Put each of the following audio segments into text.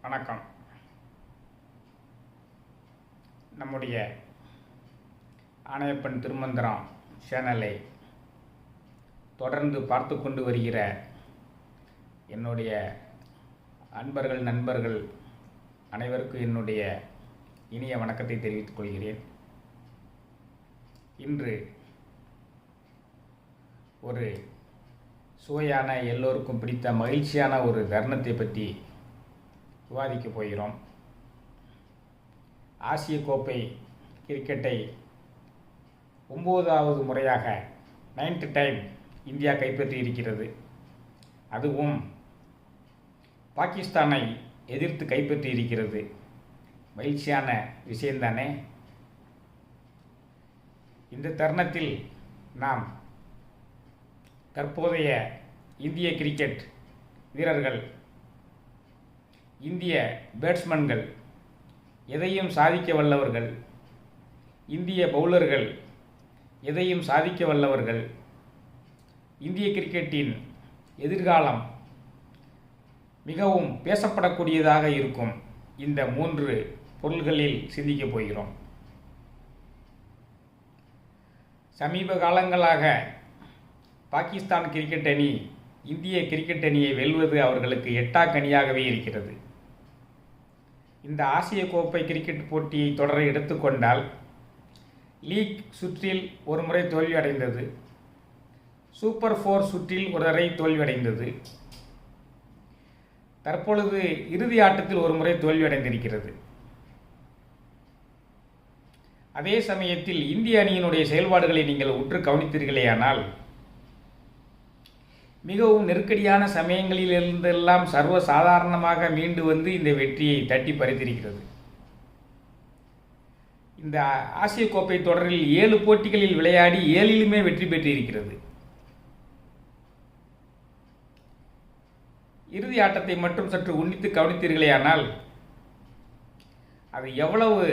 வணக்கம். நம்முடைய ஆணையப்பன் திருமந்திரம் சேனலை தொடர்ந்து பார்த்து கொண்டு வருகிற என்னுடைய அன்பர்கள் நண்பர்கள் அனைவருக்கும் என்னுடைய இனிய வணக்கத்தை தெரிவித்துக் கொள்கிறேன். இன்று ஒரு சுவையான, எல்லோருக்கும் பிடித்த மகிழ்ச்சியான ஒரு தருணத்தை பற்றி விவாதிக்க போகிறோம். ஆசிய கோப்பை கிரிக்கெட்டை 9வது முறையாக 9th டைம் இந்தியா கைப்பற்றி இருக்கிறது. அதுவும் பாகிஸ்தானை எதிர்த்து கைப்பற்றி இருக்கிறது. மகிழ்ச்சியான விஷயம்தானே. இந்த தருணத்தில் நாம் தற்போதைய இந்திய கிரிக்கெட் வீரர்கள், இந்திய பேட்ஸ்மேன்கள் எதையும் சாதிக்க வல்லவர்கள், இந்திய பவுலர்கள் எதையும் சாதிக்க வல்லவர்கள், இந்திய கிரிக்கெட்டின் எதிர்காலம் மிகவும் பேசப்படக்கூடியதாக இருக்கும் இந்த 3 பொருள்களில் சிந்திக்கப் போகிறோம். சமீப காலங்களாக பாகிஸ்தான் கிரிக்கெட் அணி இந்திய கிரிக்கெட் அணியை வெல்வது அவர்களுக்கு எட்டாக்கனியாகவே இருக்கிறது. இந்த ஆசிய கோப்பை கிரிக்கெட் போட்டியை தொடரை எடுத்துக்கொண்டால் லீக் சுற்றில் ஒரு முறை தோல்வியடைந்தது, சூப்பர் 4 சுற்றில் ஒரு முறை தோல்வியடைந்தது, தற்பொழுது இறுதி ஆட்டத்தில் ஒரு முறை தோல்வியடைந்திருக்கிறது. அதே சமயத்தில் இந்திய அணியினுடைய செயல்பாடுகளை நீங்கள் உற்று கவனித்தீர்களேயானால் மிகவும் நெருக்கடியான சமயங்களிலிருந்தெல்லாம் சர்வ சாதாரணமாக மீண்டு வந்து இந்த வெற்றியை தட்டி பறித்திருக்கிறது. இந்த ஆசிய கோப்பை தொடரில் 7 போட்டிகளில் விளையாடி 7லுமே வெற்றி பெற்றிருக்கிறது. இறுதி ஆட்டத்தை மட்டும் சற்று உன்னித்து கவனித்தீர்களேயானால் அது எவ்வளவு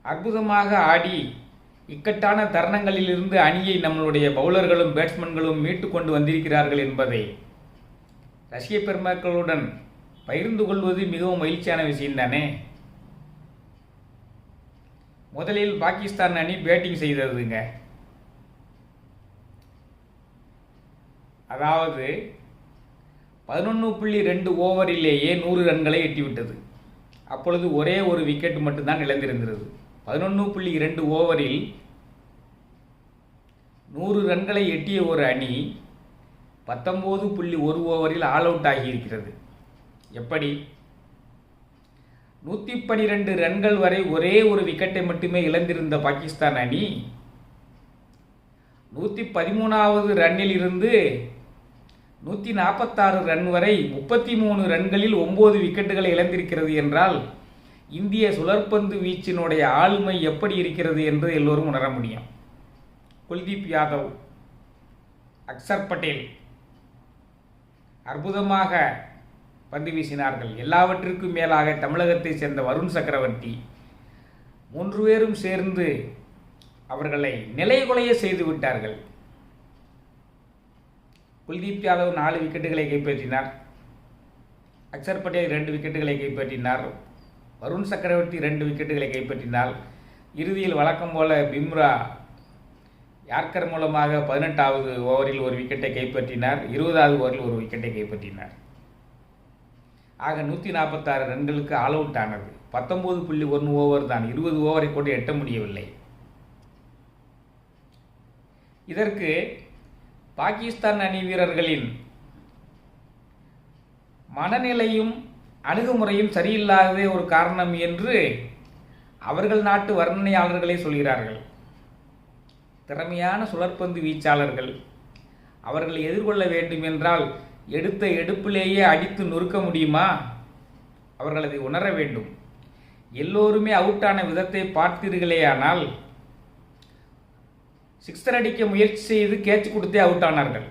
அற்புதமாக ஆடி இக்கட்டான தருணங்களிலிருந்து அணியை நம்மளுடைய பவுலர்களும் பேட்ஸ்மேன்களும் மீட்டு கொண்டு வந்திருக்கிறார்கள் என்பதை ரசிக பெருமக்களுடன் பகிர்ந்து கொள்வது மிகவும் மகிழ்ச்சியான விஷயம்தானே. முதலில் பாகிஸ்தான் அணி பேட்டிங் செய்ததுங்க. அதாவது 11.2 ஓவரிலேயே 100 ரன்களை எட்டிவிட்டது. அப்பொழுது ஒரே ஒரு விக்கெட் மட்டும்தான் இழந்திருந்தது. 11.2 ஓவரில் 100 ரன்களை எட்டிய ஒரு அணி 19.1 ஓவரில் ஆல் அவுட் ஆகியிருக்கிறது. எப்படி? 112 ரன்கள் வரை ஒரே ஒரு விக்கெட்டை மட்டுமே இழந்திருந்த பாகிஸ்தான் அணி 113வது ரன்னில் இருந்து 146 ரன் வரை 33 ரன்களில் 9 விக்கெட்டுகளை இழந்திருக்கிறது என்றால் இந்திய சுழற்பந்து வீச்சினுடைய ஆளுமை எப்படி இருக்கிறது என்று எல்லோரும் உணர முடியும். குல்தீப் யாதவ், அக்சர் பட்டேல் அற்புதமாக பந்து வீசினார்கள். எல்லாவற்றிற்கும் மேலாக தமிழகத்தை சேர்ந்த வருண் சக்கரவர்த்தி 3 பேரும் சேர்ந்து அவர்களை நிலைகுலைய செய்து விட்டார்கள். குல்தீப் யாதவ் 4 விக்கெட்டுகளை கைப்பற்றினார், அக்சர் பட்டேல் 2 விக்கெட்டுகளை கைப்பற்றினார், வருண் சக்கரவர்த்தி 2 விக்கெட்டுகளை கைப்பற்றினார். இறுதியில் வழக்கம் போல பிம்ரா யார்கர் மூலமாக 18வது ஓவரில் ஒரு விக்கெட்டை கைப்பற்றினார், 20வது ஓவரில் ஒரு விக்கெட்டை கைப்பற்றினார். ஆக 146 ரன்களுக்கு ஆல் அவுட் ஆனது. 19.1 ஓவர் தான், 20 ஓவரை கூட எட்ட முடியவில்லை. இதற்கு பாகிஸ்தான் அணி வீரர்களின் மனநிலையும் அணுகுமுறையும் சரியில்லாததே ஒரு காரணம் என்று அவர்கள் நாட்டு வர்ணனையாளர்களே சொல்கிறார்கள். திறமையான சுழற்பந்து வீச்சாளர்கள், அவர்களை எதிர்கொள்ள வேண்டும் என்றால் எடுத்த எடுப்பிலேயே அடித்து நொறுக்க முடியுமா? அவர்கள் அதை உணர வேண்டும். எல்லோருமே அவுட்டான விதத்தை பார்த்தீர்களேயானால் சிக்ஸர் அடிக்க முயற்சி செய்து கேட்ச் கொடுத்தே அவுட் ஆனார்கள்.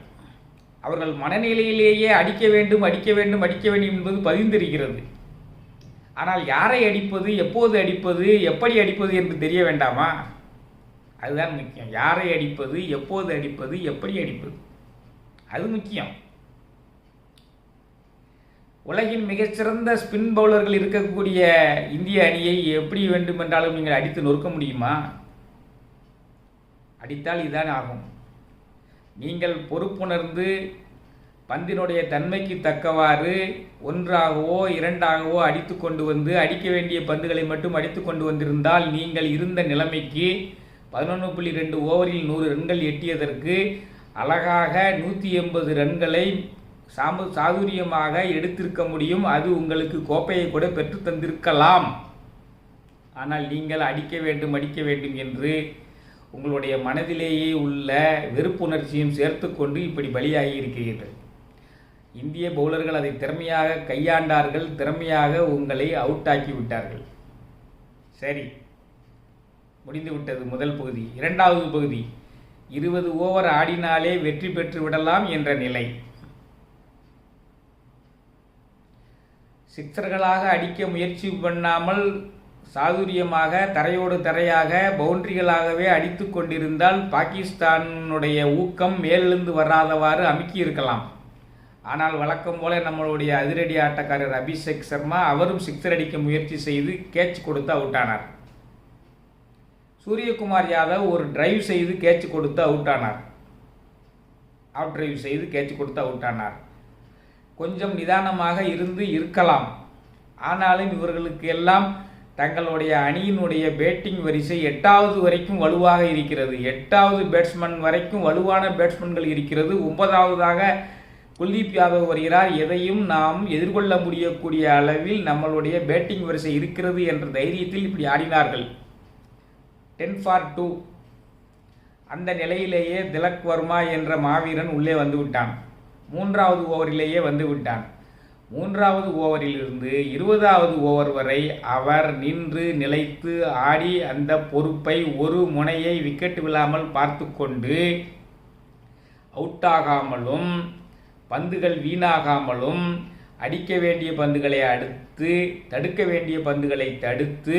அவர்கள் மனநிலையிலேயே அடிக்க வேண்டும் என்பது பதிந்திருக்கிறது. ஆனால் யாரை அடிப்பது, எப்போது அடிப்பது, எப்படி அடிப்பது என்று தெரிய வேண்டாமா? அதுதான் முக்கியம். யாரை அடிப்பது, எப்போது அடிப்பது, எப்படி அடிப்பது, அது முக்கியம். உலகின் மிகச்சிறந்த ஸ்பின் பவுலர்கள் இருக்கக்கூடிய இந்திய அணியை எப்படி வேண்டுமென்றாலும் நீங்கள் அடித்து நொறுக்க முடியுமா? அடித்தால் இதுதான் ஆகும். நீங்கள் பொறுப்புணர்ந்து பந்தினுடைய தன்மைக்கு தக்கவாறு ஒன்றாகவோ இரண்டாகவோ அடித்து கொண்டு வந்து அடிக்க வேண்டிய பந்துகளை மட்டும் அடித்து கொண்டு வந்திருந்தால் நீங்கள் இருந்த நிலைமைக்கு 11.2 ஓவரில் 100 ரன்கள் எட்டியதற்கு அழகாக 180 ரன்களை சாதுரியமாக எடுத்திருக்க முடியும். அது உங்களுக்கு கோப்பையை கூட பெற்று தந்திருக்கலாம். ஆனால் நீங்கள் அடிக்க வேண்டும் என்று உங்களுடைய மனதிலேயே உள்ள வெறுப்புணர்ச்சியும் சேர்த்து கொண்டு இப்படி பலியாகி இருக்கிறீர்கள். இந்திய பவுலர்கள் அதை திறமையாக கையாண்டார்கள், திறமையாக உங்களை அவுட் ஆக்கி விட்டார்கள். சரி, முடிந்து விட்டது முதல் பகுதி. இரண்டாவது பகுதி, 20 ஓவர் ஆடினாலே வெற்றி பெற்று விடலாம் என்ற நிலை. சிக்ஸர்களாக அடிக்க முயற்சி பண்ணாமல் சாதுரியமாக தரையோடு தரையாக பவுண்டரிகளாகவே அடித்து கொண்டிருந்தால் பாகிஸ்தானுடைய ஊக்கம் மேலிருந்து வராதவாறு அமுக்கி இருக்கலாம். ஆனால் வழக்கம் போல நம்மளுடைய அதிரடி ஆட்டக்காரர் அபிஷேக் சர்மா அவரும் சிக்ஸர் அடிக்க முயற்சி செய்து கேட்ச் கொடுத்து அவுட் ஆனார். சூரியகுமார் யாதவ் ஒரு டிரைவ் செய்து கேட்ச் கொடுத்து அவுட் ஆனார். அவுட் டிரைவ் செய்து கேட்ச் கொடுத்து அவுட் ஆனார். கொஞ்சம் நிதானமாக இருக்கலாம். ஆனாலும் இவர்களுக்கு எல்லாம் தங்களுடைய அணியினுடைய பேட்டிங் வரிசை 8வது வரைக்கும் வலுவாக இருக்கிறது. 8வது பேட்ஸ்மேன் வரைக்கும் வலுவான பேட்ஸ்மேன்கள் இருக்கிறது. 9வதாக குல்தீப் யாதவ் வருகிறார். எதையும் நாம் எதிர்கொள்ள முடியக்கூடிய அளவில் நம்மளுடைய பேட்டிங் வரிசை இருக்கிறது என்ற தைரியத்தில் இப்படி ஆடினார்கள். 10 for 2 அந்த நிலையிலேயே திலக் வர்மா என்ற மாவீரன் உள்ளே வந்துவிட்டான். 3வது ஓவரிலேயே வந்துவிட்டான். 3வது ஓவரிலிருந்து 20வது ஓவர் வரை அவர் நின்று நிலைத்து ஆடி அந்த பொறுப்பை ஒரு முனையை விக்கெட் விழாமல் பார்த்து கொண்டு அவுட் ஆகாமலும் பந்துகள் வீணாகாமலும் அடிக்க வேண்டிய பந்துகளை அடுத்து தடுக்க வேண்டிய பந்துகளை தடுத்து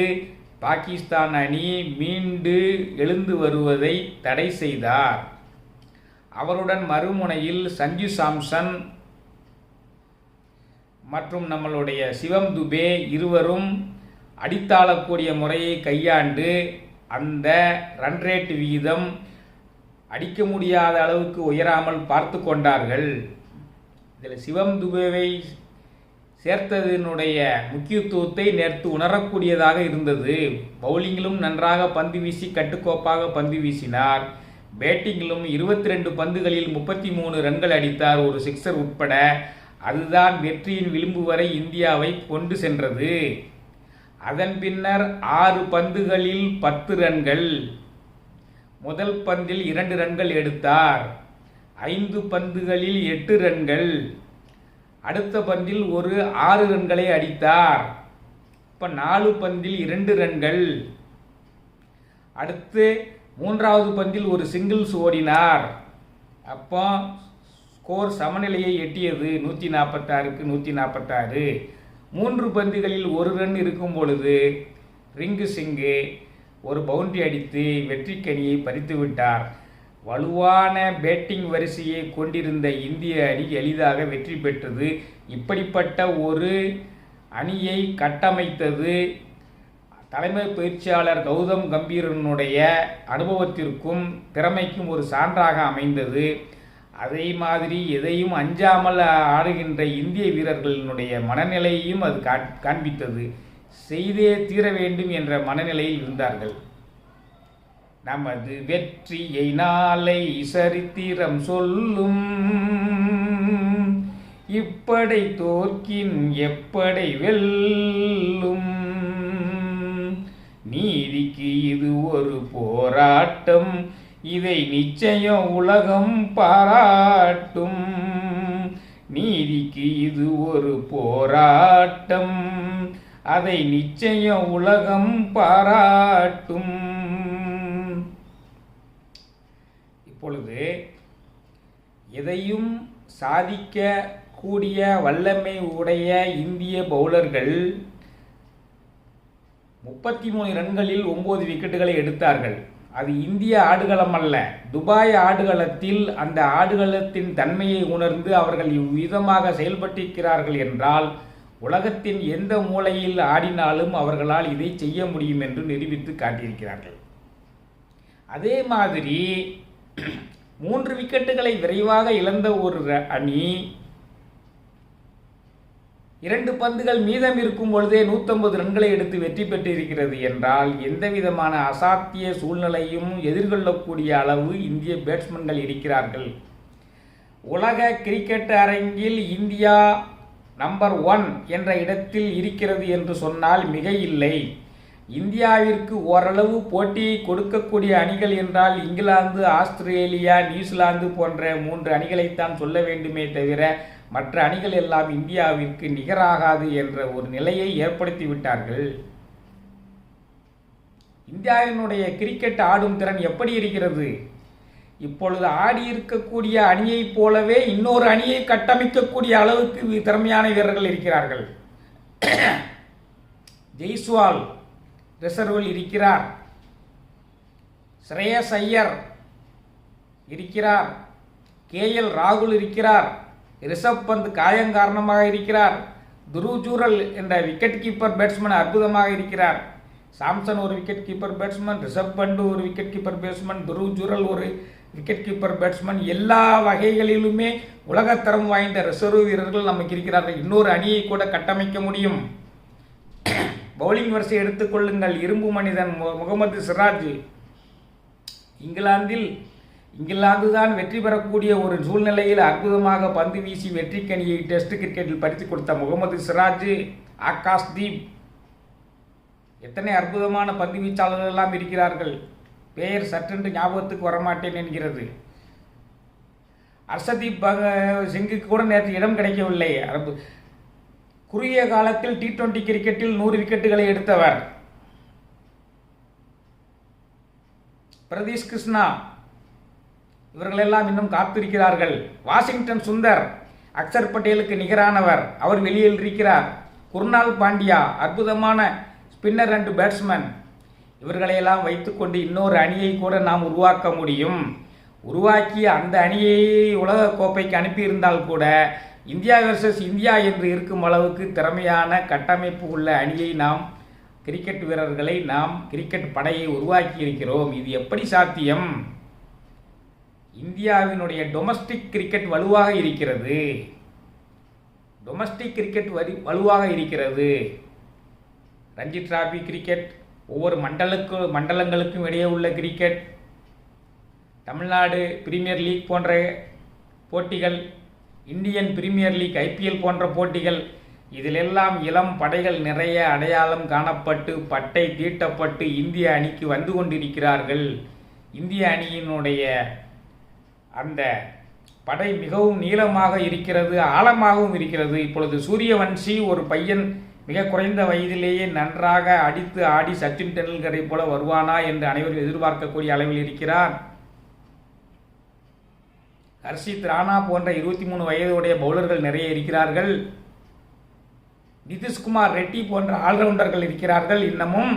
பாகிஸ்தான் அணி மீண்டு எழுந்து வருவதை தடை செய்தார். அவருடன் மறுமுனையில் சஞ்சு சாம்சன் மற்றும் நம்மளுடைய சிவம் துபே இருவரும் அடித்தாளக்கூடிய முறையை கையாண்டு அந்த ரன் ரேட் விகிதம் அடிக்க முடியாத அளவுக்கு உயராமல் பார்த்து கொண்டார்கள். இதில் சிவம் துபேவை சேர்த்ததனுடைய முக்கியத்துவத்தை நேற்று உணரக்கூடியதாக இருந்தது. பவுலிங்கிலும் நன்றாக பந்து வீசி கட்டுக்கோப்பாக பந்து வீசினார். பேட்டிங்கிலும் 22 பந்துகளில் 33 ரன்கள் அடித்தார், ஒரு சிக்ஸர் உட்பட. அதுதான் வெற்றியின் விளிம்பு வரை இந்தியாவை கொண்டு சென்றது. அதன் பின்னர் 6 பந்துகளில் 10 ரன்கள். முதல் பந்தில் 2 ரன்கள் எடுத்தார். 5 பந்துகளில் 8 ரன்கள். அடுத்த பந்தில் ஒரு 6 ரன்களை அடித்தார். இப்போ 4 பந்தில் 2 ரன்கள். அடுத்து 3வது பந்தில் ஒரு சிங்கிள்ஸ் ஓடினார். அப்போ ஸ்கோர் சமநிலையை எட்டியது 146க்கு 146. 3 பந்துகளில் 1 ரன் இருக்கும் பொழுது ரிங்கு சிங்கு ஒரு பவுண்டரி அடித்து வெற்றிக்கணியை பறித்து விட்டார். வலுவான பேட்டிங் வரிசையை கொண்டிருந்த இந்திய அணி எளிதாக வெற்றி பெற்றது. இப்படிப்பட்ட ஒரு அணியை கட்டமைத்தது தலைமை பயிற்சியாளர் கௌதம் கம்பீரனுடைய அனுபவத்திற்கும் திறமைக்கும் ஒரு சான்றாக அமைந்தது. அதே மாதிரி எதையும் அஞ்சாமல் ஆடுகின்ற இந்திய வீரர்களினுடைய மனநிலையையும் அது காண்பித்தது. செய்தே தீர வேண்டும் என்ற மனநிலையில் இருந்தார்கள். நமது வெற்றியை நாளை சரித்திரம் சொல்லும், இப்படை தோற்கின் எப்படை வெல்லும், நீதிக்கு இது ஒரு போராட்டம், இதை நிச்சயம் உலகம் பாராட்டும், நீதிக்கு இது ஒரு போராட்டம், அதை நிச்சயம் உலகம் பாராட்டும். இப்பொழுது எதையும் சாதிக்கக்கூடிய வல்லமை உடைய இந்திய பவுலர்கள் 33 ரன்களில் 9 விக்கெட்டுகளை எடுத்தார்கள். அது இந்திய ஆடுகளம் அல்ல, துபாய் ஆடுகளத்தில் அந்த ஆடுகளத்தின் தன்மையை உணர்ந்து அவர்கள் இவ்விதமாக செயல்பட்டிருக்கிறார்கள் என்றால் உலகத்தின் எந்த மூலையில் ஆடினாலும் அவர்களால் இதை செய்ய முடியும் என்று நிரூபித்து காட்டியிருக்கிறார்கள். அதே மாதிரி 3 விக்கெட்டுகளை விரைவாக இழந்த ஒரு அணி 2 பந்துகள் மீதம் இருக்கும் பொழுதே 150 ரன்களை எடுத்து வெற்றி பெற்றிருக்கிறது என்றால் எந்த விதமான அசாத்திய சூழ்நிலையும் எதிர்கொள்ளக்கூடிய அளவு இந்திய பேட்ஸ்மேன்கள் இருக்கிறார்கள். உலக கிரிக்கெட் அரங்கில் இந்தியா நம்பர் 1 என்ற இடத்தில் இருக்கிறது என்று சொன்னால் மிக இல்லை. இந்தியாவிற்கு ஓரளவு போட்டியை கொடுக்கக்கூடிய அணிகள் என்றால் இங்கிலாந்து, ஆஸ்திரேலியா, நியூசிலாந்து போன்ற 3 அணிகளைத்தான் சொல்ல வேண்டுமே தவிர மற்ற அணிகள் எல்லாம் இந்தியாவிற்கு நிகராகாது என்ற ஒரு நிலையை ஏற்படுத்தி விட்டார்கள். இந்தியாவினுடைய கிரிக்கெட் ஆடும் திறன் எப்படி இருக்கிறது? இப்பொழுது ஆடி இருக்கக்கூடிய அணியைப் போலவே இன்னொரு அணியை கட்டமைக்கக்கூடிய அளவுக்கு திறமையான வீரர்கள் இருக்கிறார்கள். ஜெய்ஸ்வால் ரிசர்வில் இருக்கிறார், ஸ்ரேயஸ் ஐயர் இருக்கிறார், KL ராகுல் இருக்கிறார், ரிஷப் பந்த் காயம் காரணமாக இருக்கிறார், துருவ் ஜூரல் என்ற விக்கெட் கீப்பர் பேட்ஸ்மேன் அற்புதமாக இருக்கிறார், சாம்சன் ஒரு wicket keeper batsman, Rishabh Pant ஒரு wicket keeper batsman, Dhruv Jurel ஒரு விக்கெட் கீப்பர் பேட்ஸ்மேன், எல்லா வகைகளிலுமே உலகத்தரம் வாய்ந்த ரிசர்வ் வீரர்கள் நமக்கு இருக்கிறார்கள். இன்னொரு அணியை கூட கட்டமைக்க முடியும். பவுலிங் வரிசை எடுத்துக்கொள்ளுங்கள். இரும்பு மனிதன் முகமது சிராஜ், இங்கிலாந்து தான் வெற்றி பெறக்கூடிய ஒரு சூழ்நிலையில் அற்புதமாக பந்து வீசி வெற்றிக்கணியை டெஸ்ட் கிரிக்கெட்டில் பறித்து கொடுத்த முகமது சிராஜ், ஆகாஷ் தீப், எத்தனை அற்புதமான பந்து வீச்சாளர்கள் எல்லாம் இருக்கிறார்கள். பெயர் சற்றென்று ஞாபகத்துக்கு வரமாட்டேன் என்கிறது. ஹர்ஷதீப் சிங்குக்கு கூட நேற்று இடம் கிடைக்கவில்லை. குறுகிய காலத்தில் T20 கிரிக்கெட்டில் 100 விக்கெட்டுகளை எடுத்தவர். பிரதீஷ் கிருஷ்ணா, இவர்களெல்லாம் இன்னும் காத்திருக்கிறார்கள். வாஷிங்டன் சுந்தர் அக்சர் பட்டேலுக்கு நிகரானவர், அவர் வெளியில் இருக்கிறார். குர்னால் பாண்டியா அற்புதமான ஸ்பின்னர் அண்ட் பேட்ஸ்மேன். இவர்களையெல்லாம் வைத்துக்கொண்டு இன்னொரு அணியை கூட நாம் உருவாக்க முடியும். உருவாக்கி அந்த அணியை உலக கோப்பைக்கு அனுப்பியிருந்தால் கூட இந்தியா வெர்சஸ் இந்தியா என்று இருக்கும் அளவுக்கு திறமையான கட்டமைப்பு உள்ள அணியை நாம் கிரிக்கெட் வீரர்களை நாம் கிரிக்கெட் படையை உருவாக்கி இருக்கிறோம். இது எப்படி சாத்தியம்? இந்தியாவினுடைய டொமஸ்டிக் கிரிக்கெட் வலுவாக இருக்கிறது. வலுவாக இருக்கிறது. ரஞ்சி டிராபி கிரிக்கெட், ஒவ்வொரு மண்டலங்களுக்கும் இடையே உள்ள கிரிக்கெட், தமிழ்நாடு பிரீமியர் லீக் போன்ற போட்டிகள், இந்தியன் பிரீமியர் லீக் IPL போன்ற போட்டிகள், இதிலெல்லாம் இளம் படைகள் நிறைய அடையாளம் காணப்பட்டு பட்டை தீட்டப்பட்டு இந்திய அணிக்கு வந்து கொண்டிருக்கிறார்கள். இந்திய அணியினுடைய அந்த படை மிகவும் நீளமாக இருக்கிறது, ஆழமாகவும் இருக்கிறது. இப்பொழுது சூரியவன்ஷி ஒரு பையன் மிக குறைந்த வயதிலேயே நன்றாக அடித்து ஆடி சச்சின் டெண்டுல்கரை போல வருவானா என்று அனைவரும் எதிர்பார்க்கக்கூடிய அளவில் இருக்கிறார். ஹர்ஷித் ராணா போன்ற 23 வயதுடைய பவுலர்கள் நிறைய இருக்கிறார்கள். நிதிஷ்குமார் ரெட்டி போன்ற ஆல்ரவுண்டர்கள் இருக்கிறார்கள். இன்னமும்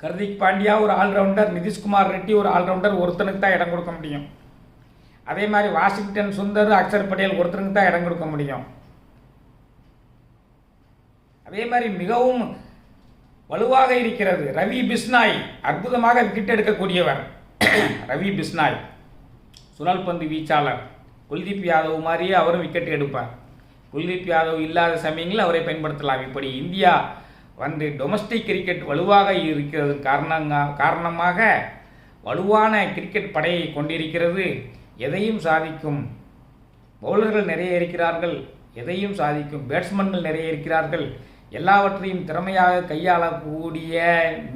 ஹர்திக் பாண்டியா ஒரு ஆல்ரவுண்டர், நிதிஷ்குமார் ரெட்டி ஒரு ஆல்ரவுண்டர், ஒருத்தனுக்கு தான் இடம் கொடுக்க முடியும். அதே மாதிரி வாஷிங்டன் சுந்தர், அக்சர் பட்டேல் ஒருத்தனுக்கு தான் இடம் கொடுக்க முடியும். அதே மாதிரி மிகவும் வலுவாக இருக்கிறது ரவி பிஷ்னாய், அற்புதமாக விக்கெட் எடுக்கக்கூடியவர். ரவி பிஷ்னாய் சுழல் பந்து வீச்சாளர். குல்தீப் யாதவ் மாதிரியே அவரும் விக்கெட் எடுப்பார். குல்தீப் யாதவ் இல்லாத சமயங்களில் அவரை பயன்படுத்தலாம். இப்படி இந்தியா வந்து டொமஸ்டிக் கிரிக்கெட் வலுவாக இருக்கிறது காரணமாக வலுவான கிரிக்கெட் படையை கொண்டிருக்கிறது. எதையும் சாதிக்கும். பவுலர்கள் நிறைய இருக்கிறார்கள், எதையும் சாதிக்கும். பேட்ஸ்மேன்கள் நிறைய இருக்கிறார்கள், எல்லாவற்றையும் திறமையாக கையாளக்கூடிய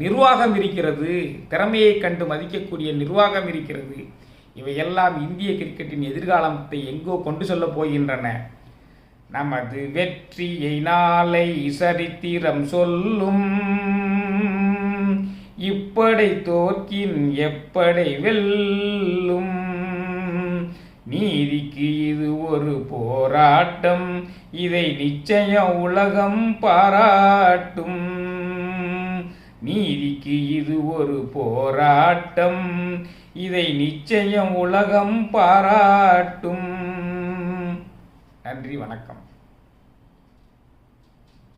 நிர்வாகம் இருக்கிறது. திறமையை கண்டு மதிக்கக்கூடிய நிர்வாகம் இருக்கிறது. இவையெல்லாம் இந்திய கிரிக்கெட்டின் எதிர்காலத்தை எங்கோ கொண்டு செல்ல போகின்றன. நமது வெற்றியை நாளை சரித்திரம் சொல்லும், இப்படை தோற்கின் எப்படை வெல்லும், நீதிக்கு இது ஒரு போராட்டம், இதை நிச்சயம் உலகம் பாராட்டும். நீதிக்கு இது ஒரு போராட்டம், இதை நிச்சயம் உலகம் பாராட்டும். நன்றி, வணக்கம்.